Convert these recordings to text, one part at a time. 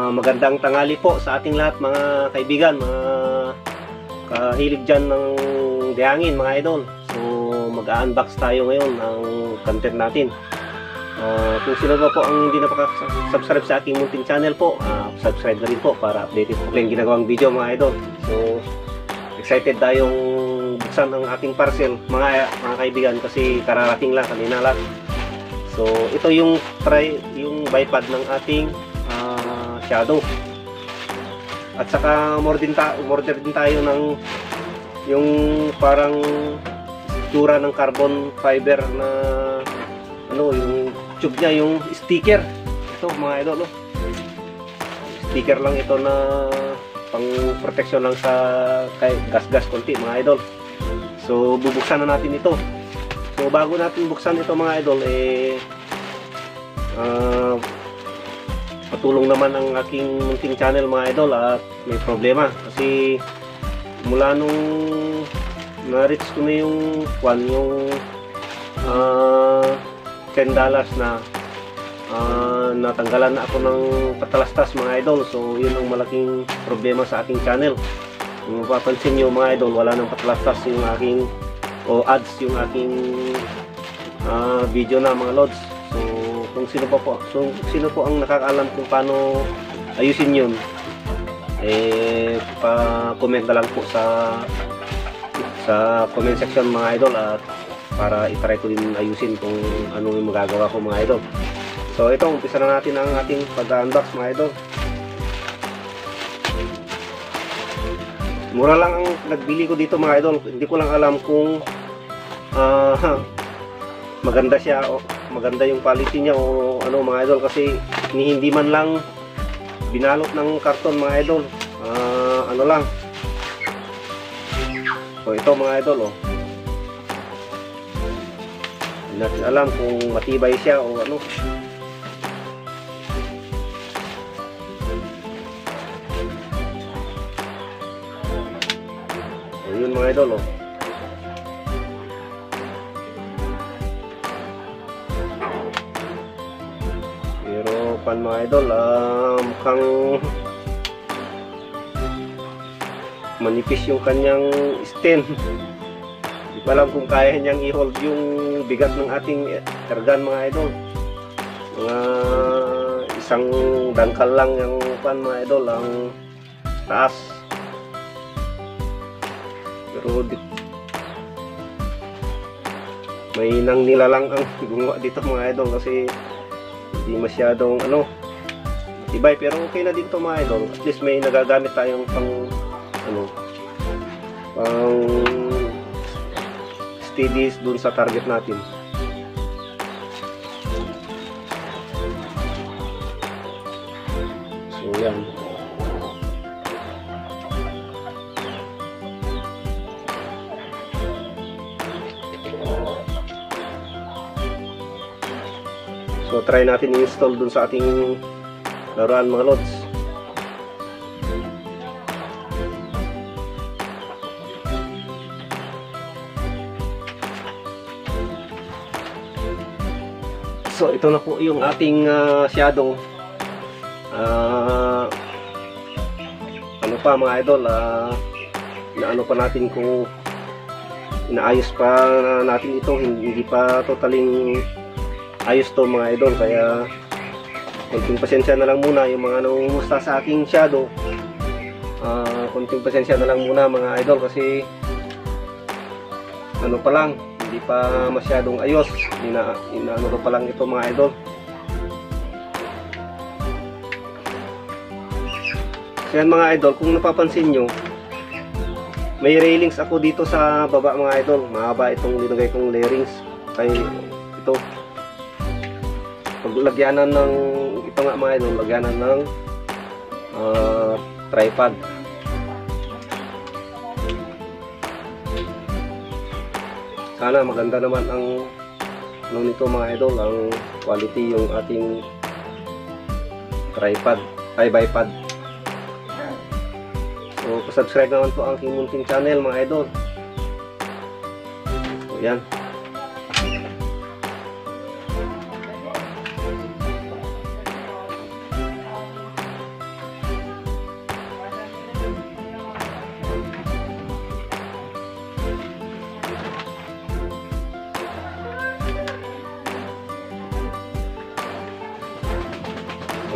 Magandang tanghali po sa ating lahat mga kaibigan, mga kahilig dyan ng dihangin mga idol. So mag-unbox tayo ngayon ng content natin. Kung sino ba po ang hindi napaka-subscribe sa aking munting channel po, subscribe na rin po para updated po yung ginagawang video mga idol. So excited tayong buksan ang ating parcel mga kaibigan kasi kararating lang kanina lang. So ito yung bipod ng ating Shadow. At saka order din tayo ng yung parang tura ng carbon fiber na ano, yung tube niya, yung sticker. Ito mga idol, sticker lang ito na pang protection lang sa gas konti mga idol. So bubuksan na natin ito. So bago natin buksan ito mga idol, patulong naman ang aking munting channel mga idol at may problema kasi mula nung na-reach ko na yung $10 na natanggalan na ako ng patalastas mga idol. So yun ang malaking problema sa aking channel. Kung mapapansin nyo mga idol, wala nang patalastas yung aking ads yung aking video na mga lods. So kung sino po ang nakakaalam kung paano ayusin yun, pa-comment na lang po sa comment section mga idol, at para itry ko din ayusin kung ano yung magagawa ko mga idol. So ito, umpisa na natin ang ating pag-unbox mga idol. Mura lang ang nagbili ko dito mga idol. Hindi ko lang alam kung maganda siya o maganda yung quality niya o ano mga idol, kasi hindi man lang binalot ng karton mga idol. Ano lang. So ito mga idol, hindi natin alam kung matibay siya o ano. So yun mga idol, pero pan mga idol, mukhang manipis yung kanyang stand. Hindi pa alam kung kaya niyang i-hold yung bigat ng ating ergan mga idol. Mga isang dangkal lang yung pan mga idol ang taas. Pero may nang nilalang ang gumawa dito mga idol kasi hindi masyadong ano, matibay, pero okay na dito mga idol. At least may nagagamit tayong pang steady dun sa target natin. So yan. So try natin i-install dun sa ating laruan mga lods. So ito na po yung ating Shadow. Ano pa mga idol, inaano pa natin kung inaayos pa natin ito, hindi pa totaling ayos to mga idol, kaya konting pasensya na lang muna yung mga nangumusta sa aking Shadow. Konting pasensya na lang muna mga idol kasi ano pa lang, hindi pa masyadong ayos. Inaano pa lang ito mga idol. So yan mga idol, kung napapansin nyo, may railings ako dito sa baba mga idol. Mahaba itong linagay kong railings. Kaya ito, paglagyanan ng ito nga mga idol, lagyanan ng tripod. Sana maganda naman ang ano nito mga idol, ang quality yung ating tripod ay bipod. So subscribe naman po ang aking munting channel mga idol. So yan.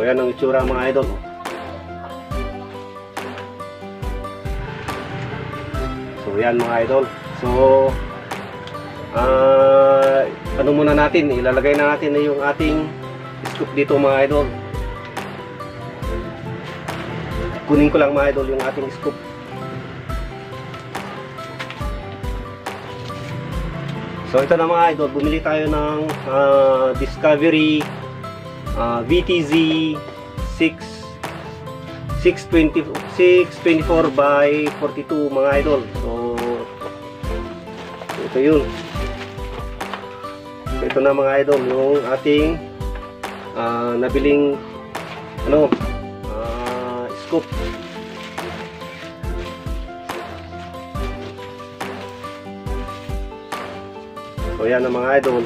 So yan ang itsura mga idol. So yan mga idol. So ano muna natin, ilalagay na natin na yung ating scoop dito mga idol. Kunin ko lang mga idol yung ating scoop. So ito na mga idol, bumili tayo ng Discovery VTZ 624 by 42 mga idol. So ito yun. So ito na mga idol yung ating nabiling scoop. So yan na mga idol,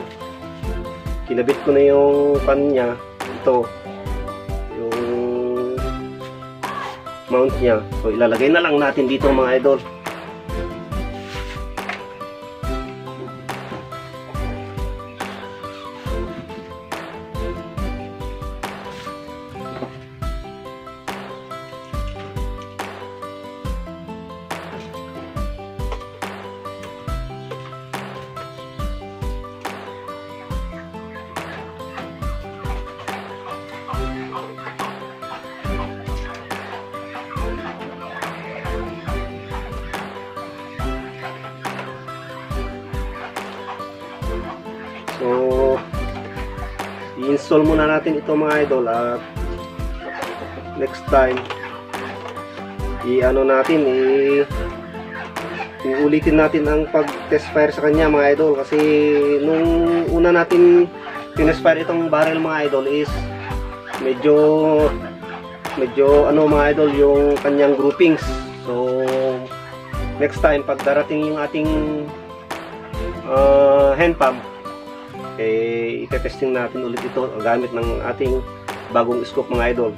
kinabit ko na yung pan niya, ito yung mount niya. So ilalagay na lang natin dito mga idol. So i-install muna natin ito mga idol, at next time uulitin natin ang pag-test fire sa kanya mga idol, kasi nung una natin test fire itong barrel mga idol is medyo mga idol yung kanyang groupings. So next time pag darating yung ating hand pump, itetesting natin ulit ito gamit ng ating bagong scoop mga idol.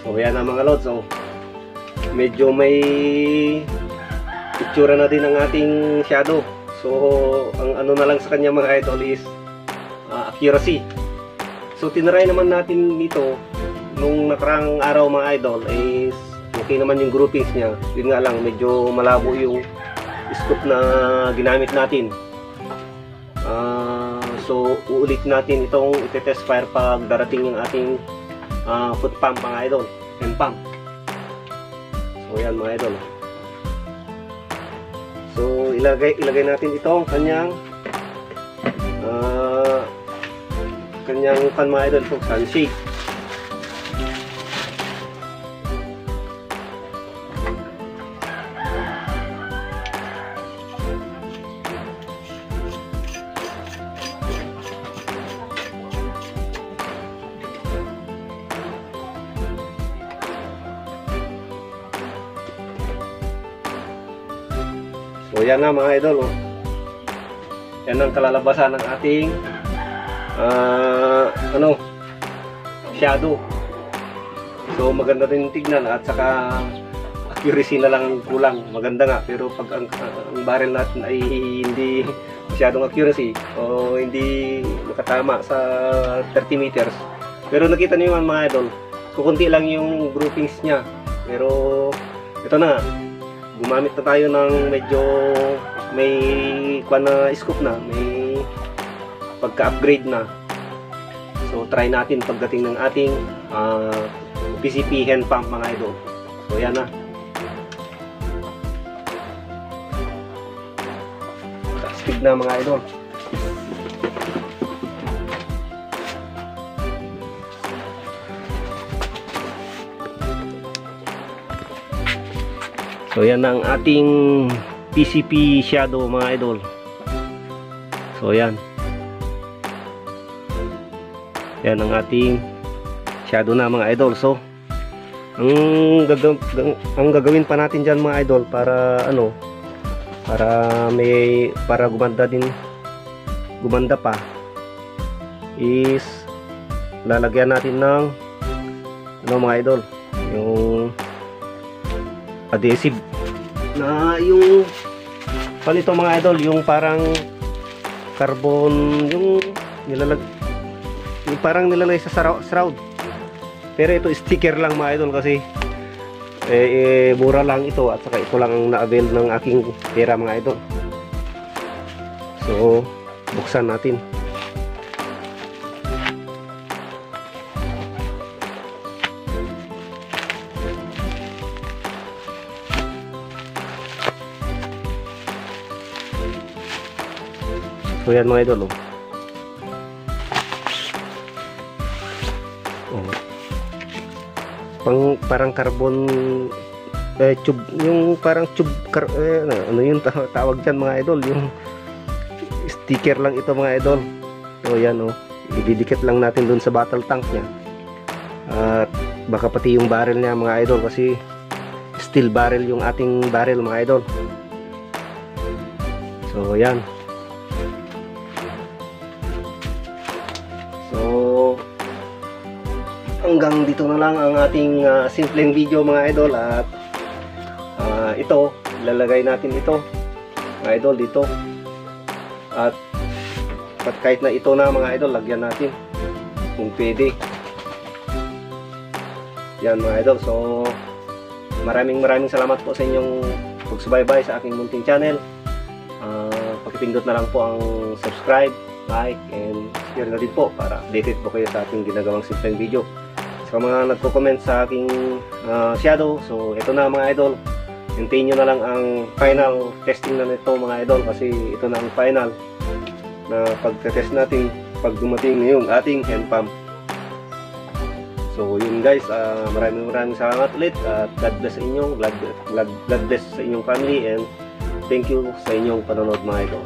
So yan na mga lods. So medyo may itsura na din ang ating shadow. So ang ano na lang sa kanya mga idol is accuracy. So tinry naman natin dito nung nakarang araw mga idol, is okay naman yung groupings niya. Yun nga lang, medyo malabo yung scoop na ginamit natin. So uulit natin itong itetest fire pag darating yung ating foot pump mga idol, hand pump. So yan mga idol. So ilagay natin itong kanyang pan mga idol, itong sunshade. So yan na mga idol, yan ang kalalabasan ng ating shadow. So maganda din tignan, at saka accuracy na lang kulang. Maganda nga, pero pag ang barrel natin ay hindi masyadong accuracy o hindi nakatama sa 30 meters. Pero nakita niyo naman mga idol, kukunti lang yung groupings niya. Pero ito na, gumamit na tayo ng medyo may scoop na, may pagka-upgrade na. So try natin pagdating ng ating PCP hand pump mga idol. So yan na, astig na mga idol. So yan ang ating PCP shadow mga idol. So yan ang ating shadow na mga idol. So Ang gagawin pa natin dyan mga idol para ano, para gumanda pa is lalagyan natin ng ano mga idol, yung adhesive na yung panito mga idol, yung parang carbon, yung parang nilalagay sa shroud. Pero ito sticker lang mga idol kasi mura lang ito at saka ito lang ang na-avail ng aking pera mga idol. So buksan natin. So yan mga idol, parang carbon tube, yung parang tube ano yung tawag dyan mga idol, yung sticker lang ito mga idol. So yan ididikit lang natin dun sa bottle tank nya, at baka pati yung barrel nya mga idol, kasi steel barrel yung ating barrel mga idol. So yan. So hanggang dito na lang ang ating simpleng video mga idol, at ito ilalagay natin ito mga idol dito, at kahit na ito na mga idol, lagyan natin kung pwede. Yan mga idol. So maraming salamat po sa inyong pagsubaybay sa aking munting channel. Pakipindot na lang po ang subscribe, like, and share na din po para updated po kayo sa ating ginagawang simpleng video. Sa mga nagko-comment sa aking shadow, so ito na mga idol, hintayin nyo na lang ang final testing na nito mga idol, kasi ito na ang final na pagte-test natin pag dumating yung ating hand pump. So yun guys, maraming salamat ulit, at God bless sa inyong, God bless sa inyong family, and thank you sa inyong panonood mga idol.